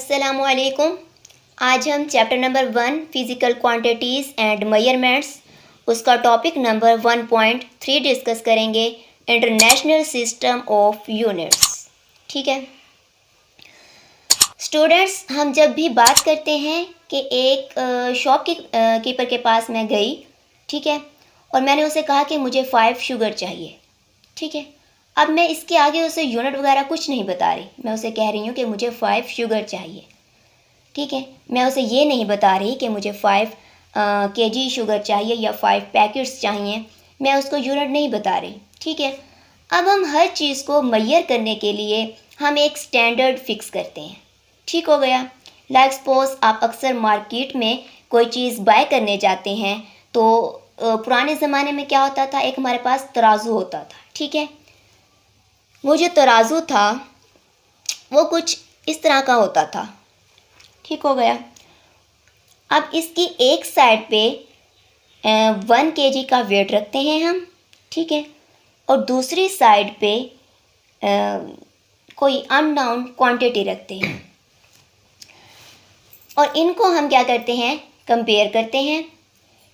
अस्सलामुअलैकुम। आज हम chapter number 1 physical quantities and measurements उसका टॉपिक नंबर 1.3 डिस्कस करेंगे, इंटरनेशनल सिस्टम ऑफ यूनिट्स। ठीक है स्टूडेंट्स, हम जब भी बात करते हैं कि एक शॉप कीपर के पास मैं गई, ठीक है, और मैंने उसे कहा कि मुझे 5 शुगर चाहिए। ठीक है, अब मैं इसके आगे उसे यूनिट वगैरह कुछ नहीं बता रही, मैं उसे कह रही हूँ कि मुझे 5 शुगर चाहिए। ठीक है, मैं उसे ये नहीं बता रही कि मुझे 5 kg शुगर चाहिए या 5 पैकेट्स चाहिए, मैं उसको यूनिट नहीं बता रही। ठीक है, अब हम हर चीज़ को मेजर करने के लिए हम एक स्टैंडर्ड फिक्स करते हैं। ठीक हो गया। लाइक सपोज आप अक्सर मार्केट में कोई चीज़ बाय करने जाते हैं तो पुराने ज़माने में क्या होता था, एक हमारे पास तराजू होता था। ठीक है, वो जो तराजू था वो कुछ इस तरह का होता था। ठीक हो गया। अब इसकी एक साइड पे 1 kg का वेट रखते हैं हम। ठीक है, और दूसरी साइड पे कोई अननोन क्वांटिटी रखते हैं और इनको हम क्या करते हैं, कंपेयर करते हैं।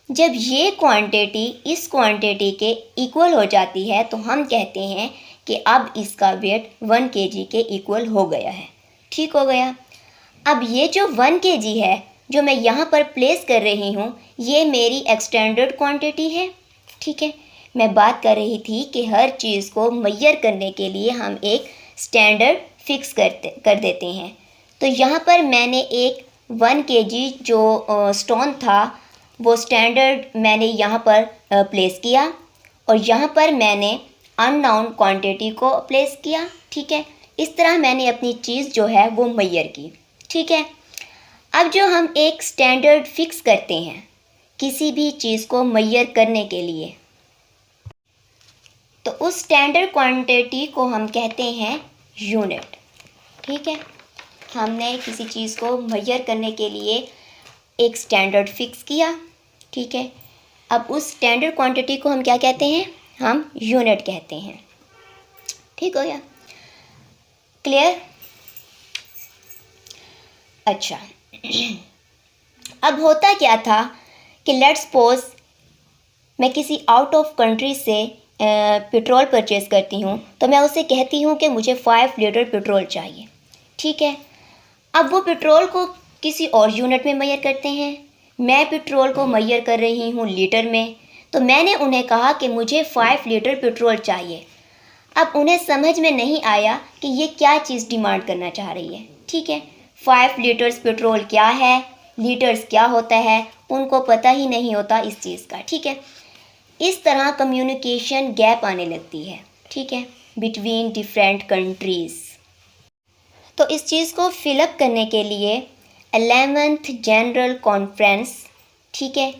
जब ये क्वांटिटी इस क्वांटिटी के इक्वल हो जाती है तो हम कहते हैं कि अब इसका वेट 1 kg के इक्वल हो गया है। ठीक हो गया। अब ये जो 1 kg है जो मैं यहाँ पर प्लेस कर रही हूँ, ये मेरी एक्सटेंडेड क्वांटिटी है। ठीक है, मैं बात कर रही थी कि हर चीज़ को मेजर करने के लिए हम एक स्टैंडर्ड फिक्स कर देते हैं। तो यहाँ पर मैंने एक 1 kg जो स्टोन था वो स्टैंडर्ड मैंने यहाँ पर प्लेस किया और यहाँ पर मैंने अननोन क्वांटिटी को प्लेस किया। ठीक है, इस तरह मैंने अपनी चीज़ जो है वो मेजर की। ठीक है, अब जो हम एक स्टैंडर्ड फिक्स करते हैं किसी भी चीज़ को मेजर करने के लिए, तो उस स्टैंडर्ड क्वांटिटी को हम कहते हैं यूनिट। ठीक है, हमने किसी चीज़ को मेजर करने के लिए एक स्टैंडर्ड फिक्स किया। ठीक है, अब उस स्टैंडर्ड क्वांटिटी को हम क्या कहते हैं, हम यूनिट कहते हैं। ठीक हो गया, क्लियर। अच्छा अब होता क्या था कि लेट्स सपोज मैं किसी आउट ऑफ कंट्री से पेट्रोल परचेज़ करती हूँ, तो मैं उसे कहती हूँ कि मुझे 5 लीटर पेट्रोल चाहिए। ठीक है, अब वो पेट्रोल को किसी और यूनिट में मेजर करते हैं, मैं पेट्रोल को मेजर कर रही हूँ लीटर में, तो मैंने उन्हें कहा कि मुझे 5 लीटर पेट्रोल चाहिए। अब उन्हें समझ में नहीं आया कि ये क्या चीज़ डिमांड करना चाह रही है। ठीक है, 5 लीटर्स पेट्रोल क्या है, लीटर्स क्या होता है, उनको पता ही नहीं होता इस चीज़ का। ठीक है, इस तरह कम्युनिकेशन गैप आने लगती है। ठीक है, बिटवीन डिफरेंट कंट्रीज़। तो इस चीज़ को फिलअप करने के लिए 11th जनरल कॉन्फ्रेंस, ठीक है,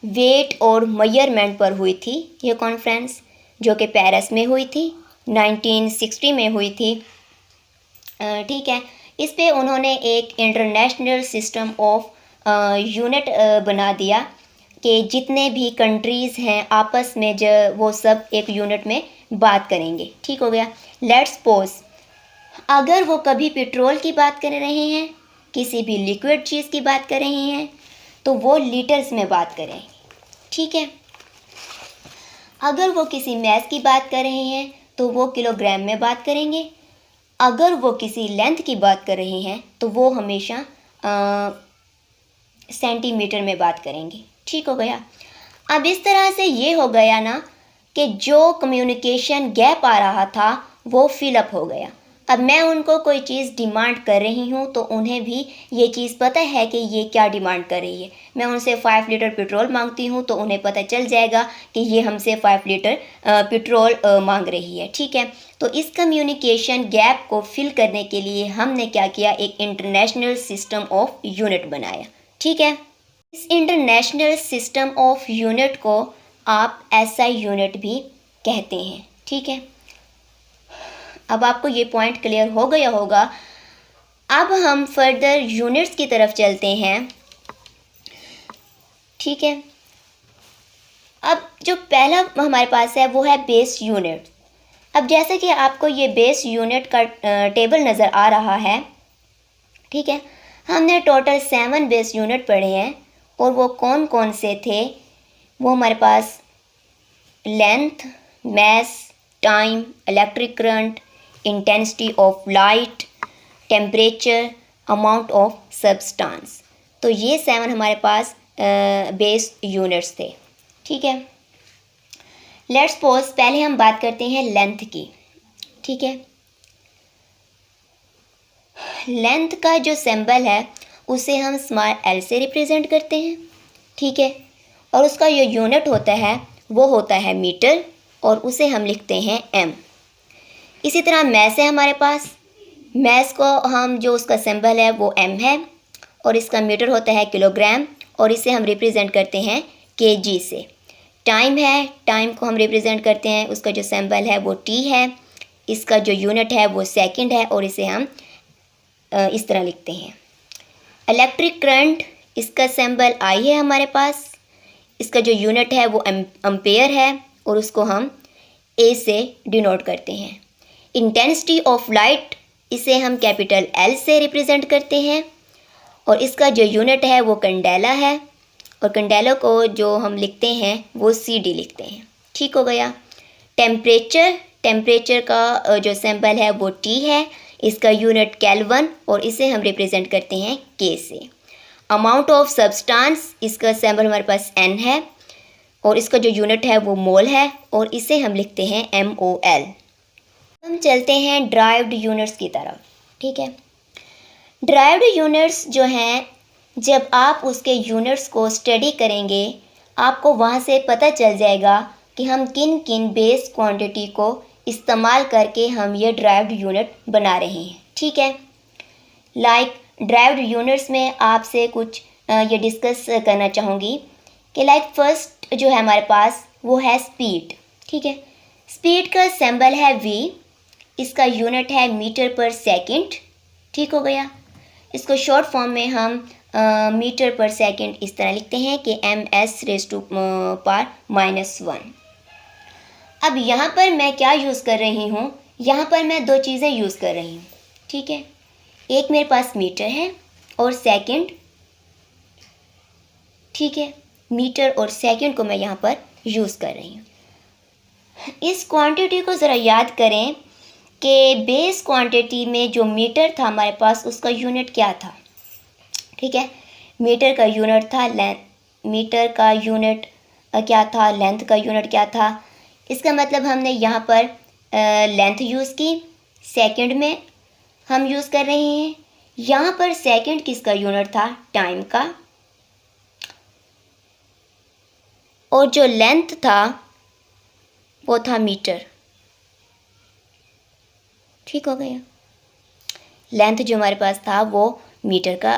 वेट और मेजरमेंट पर हुई थी। ये कॉन्फ्रेंस जो कि पेरिस में हुई थी, 1960 में हुई थी। ठीक है, इस पे उन्होंने एक इंटरनेशनल सिस्टम ऑफ यूनिट बना दिया कि जितने भी कंट्रीज़ हैं आपस में जो वो सब एक यूनिट में बात करेंगे। ठीक हो गया। लेट्स सपोज अगर वो कभी पेट्रोल की बात कर रहे हैं, किसी भी लिक्विड चीज़ की बात कर रहे हैं, तो वो लीटर्स में बात करेंगे। ठीक है, अगर वो किसी मैस की बात कर रहे हैं तो वो किलोग्राम में बात करेंगे, अगर वो किसी लेंथ की बात कर रहे हैं तो वो हमेशा सेंटीमीटर में बात करेंगे। ठीक हो गया। अब इस तरह से ये हो गया ना कि जो कम्युनिकेशन गैप आ रहा था वो फिलअप हो गया। अब मैं उनको कोई चीज़ डिमांड कर रही हूँ तो उन्हें भी ये चीज़ पता है कि ये क्या डिमांड कर रही है। मैं उनसे 5 लीटर पेट्रोल मांगती हूँ तो उन्हें पता चल जाएगा कि ये हमसे 5 लीटर पेट्रोल मांग रही है। ठीक है, तो इस कम्युनिकेशन गैप को फिल करने के लिए हमने क्या किया, एक इंटरनेशनल सिस्टम ऑफ यूनिट बनाया। ठीक है, इस इंटरनेशनल सिस्टम ऑफ यूनिट को आप SI यूनिट भी कहते हैं। ठीक है, अब आपको ये पॉइंट क्लियर हो गया होगा। अब हम फर्दर यूनिट्स की तरफ चलते हैं। ठीक है, अब जो पहला हमारे पास है वो है बेस यूनिट। अब जैसे कि आपको ये बेस यूनिट का टेबल नज़र आ रहा है, ठीक है, हमने टोटल 7 बेस यूनिट पढ़े हैं और वो कौन कौन से थे? वो हमारे पास length, mass, time, electric current, intensity of light, temperature, amount of substance. तो ये 7 हमारे पास बेस यूनिट्स थे। ठीक है, लेट्स सपोज पहले हम बात करते हैं लेंथ की। ठीक है, लेंथ का जो सिंबल है उसे हम स्मॉल एल से रिप्रेजेंट करते हैं। ठीक है, और उसका जो यूनिट होता है वो होता है मीटर और उसे हम लिखते हैं एम। इसी तरह मैस है हमारे पास, मैस को हम जो उसका सिंबल है वो एम है और इसका मीटर होता है किलोग्राम और इसे हम रिप्रेजेंट करते हैं केजी से। टाइम है, टाइम को हम रिप्रेजेंट करते हैं, उसका जो सिंबल है वो टी है, इसका जो यूनिट है वो सेकंड है और इसे हम इस तरह लिखते हैं। इलेक्ट्रिक करंट, इसका सिंबल आई है हमारे पास, इसका जो यूनिट है वो एम्पेयर है और उसको हम ए से डिनोट करते हैं। इंटेंसिटी ऑफ लाइट, इसे हम कैपिटल एल से रिप्रेजेंट करते हैं और इसका जो यूनिट है वो कैंडेला है और कैंडेला को जो हम लिखते हैं वो सी डी लिखते हैं। ठीक हो गया। टेम्परेचर, टेम्परेचर का जो सिंबल है वो टी है, इसका यूनिट केल्विन और इसे हम रिप्रेजेंट करते हैं के से। अमाउंट ऑफ सब्सटेंस, इसका सिंबल हमारे पास एन है और इसका जो यूनिट है वो मोल है और इसे हम लिखते हैं MOL। हम चलते हैं ड्राइव्ड यूनिट्स की तरफ। ठीक है, ड्राइव्ड यूनिट्स जो हैं, जब आप उसके यूनिट्स को स्टडी करेंगे आपको वहाँ से पता चल जाएगा कि हम किन किन बेस क्वांटिटी को इस्तेमाल करके हम ये ड्राइव्ड यूनिट बना रहे हैं। ठीक है, लाइक ड्राइव्ड यूनिट्स में आपसे कुछ ये डिस्कस करना चाहूँगी कि लाइक फर्स्ट जो है हमारे पास वो है स्पीड। ठीक है, स्पीड का सिंबल है V, इसका यूनिट है मीटर पर सेकंड। ठीक हो गया। इसको शॉर्ट फॉर्म में हम मीटर पर सेकंड इस तरह लिखते हैं कि ms⁻⁻1। अब यहाँ पर मैं क्या यूज़ कर रही हूँ, यहाँ पर मैं दो चीज़ें यूज़ कर रही हूँ। ठीक है, एक मेरे पास मीटर है और सेकंड। ठीक है, मीटर और सेकंड को मैं यहाँ पर यूज़ कर रही हूँ। इस क्वांटिटी को ज़रा याद करें कि बेस क्वांटिटी में जो मीटर था हमारे पास उसका यूनिट क्या था। ठीक है, मीटर का यूनिट था लेंथ, मीटर का यूनिट क्या था, लेंथ का यूनिट क्या था। इसका मतलब हमने यहाँ पर लेंथ यूज़ की, सेकंड में हम यूज़ कर रहे हैं। यहाँ पर सेकंड किसका यूनिट था, टाइम का, और जो लेंथ था वो था मीटर। ठीक हो गया। लेंथ जो हमारे पास था वो मीटर का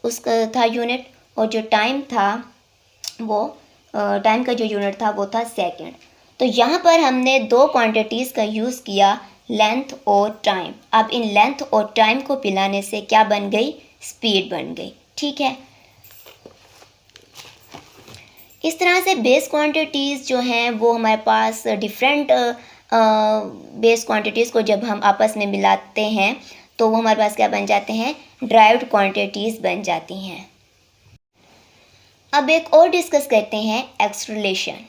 उसका था यूनिट और जो टाइम था वो टाइम का जो यूनिट था वो था सेकंड। तो यहाँ पर हमने दो क्वांटिटीज़ का यूज़ किया, लेंथ और टाइम। अब इन लेंथ और टाइम को पिलाने से क्या बन गई, स्पीड बन गई। ठीक है, इस तरह से बेस क्वांटिटीज़ जो हैं वो हमारे पास डिफरेंट बेस क्वांटिटीज़ को जब हम आपस में मिलाते हैं तो वो हमारे पास क्या बन जाते हैं, ड्राइव्ड क्वांटिटीज़ बन जाती हैं। अब एक और डिस्कस करते हैं, एक्सेलरेशन।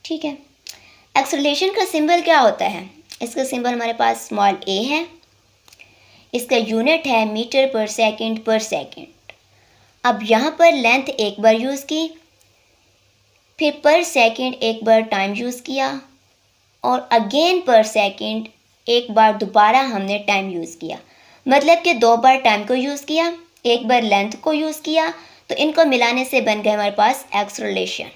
ठीक है, एक्सेलरेशन का सिंबल क्या होता है, इसका सिंबल हमारे पास स्मॉल a है, इसका यूनिट है मीटर पर सेकंड। अब यहाँ पर लेंथ एक बार यूज़ की, फिर पर सेकंड एक बार टाइम यूज़ किया और अगेन पर सेकंड एक बार दोबारा हमने टाइम यूज़ किया। मतलब कि दो बार टाइम को यूज़ किया, एक बार लेंथ को यूज़ किया, तो इनको मिलाने से बन गए हमारे पास एक्सेलरेशन।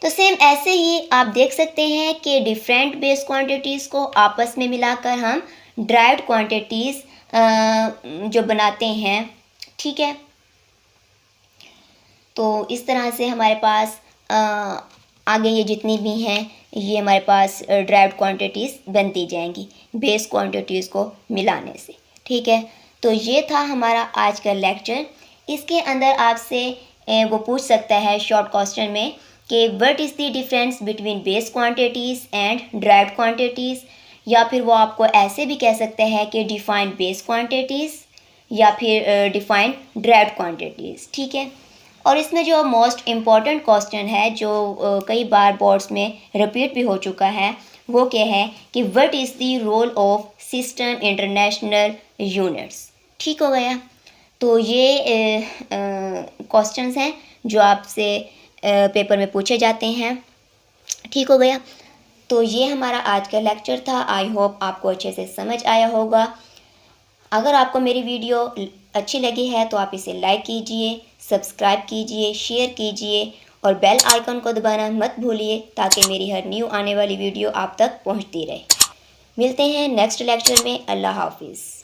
तो सेम ऐसे ही आप देख सकते हैं कि डिफरेंट बेस क्वांटिटीज़ को आपस में मिलाकर हम ड्राइव्ड क्वांटिटीज़ जो बनाते हैं। ठीक है, तो इस तरह से हमारे पास आगे ये जितनी भी हैं ये हमारे पास ड्राइव्ड क्वांटिटीज़ बनती जाएंगी बेस क्वांटिटीज़ को मिलाने से। ठीक है, तो ये था हमारा आज का लेक्चर। इसके अंदर आपसे वो पूछ सकता है शॉर्ट क्वेश्चन में कि what is the difference between base quantities and derived quantities, या फिर वो आपको ऐसे भी कह सकते हैं कि डिफाइन बेस क्वांटिटीज़ या फिर डिफाइन ड्राइव्ड क्वांटिटीज़, ठीक है। और इसमें जो मोस्ट इम्पॉर्टेंट क्वेश्चन है जो कई बार बोर्ड्स में रिपीट भी हो चुका है, वो क्या है कि what is the role of system international units, ठीक हो गया। तो ये क्वेश्चंस हैं जो आपसे पेपर में पूछे जाते हैं, ठीक हो गया। तो ये हमारा आज का लेक्चर था। आई होप आपको अच्छे से समझ आया होगा। अगर आपको मेरी वीडियो अच्छी लगी है तो आप इसे लाइक कीजिए, सब्सक्राइब कीजिए, शेयर कीजिए और बेल आइकन को दबाना मत भूलिए ताकि मेरी हर न्यू आने वाली वीडियो आप तक पहुंचती रहे। मिलते हैं नेक्स्ट लेक्चर में। अल्लाह हाफिज़।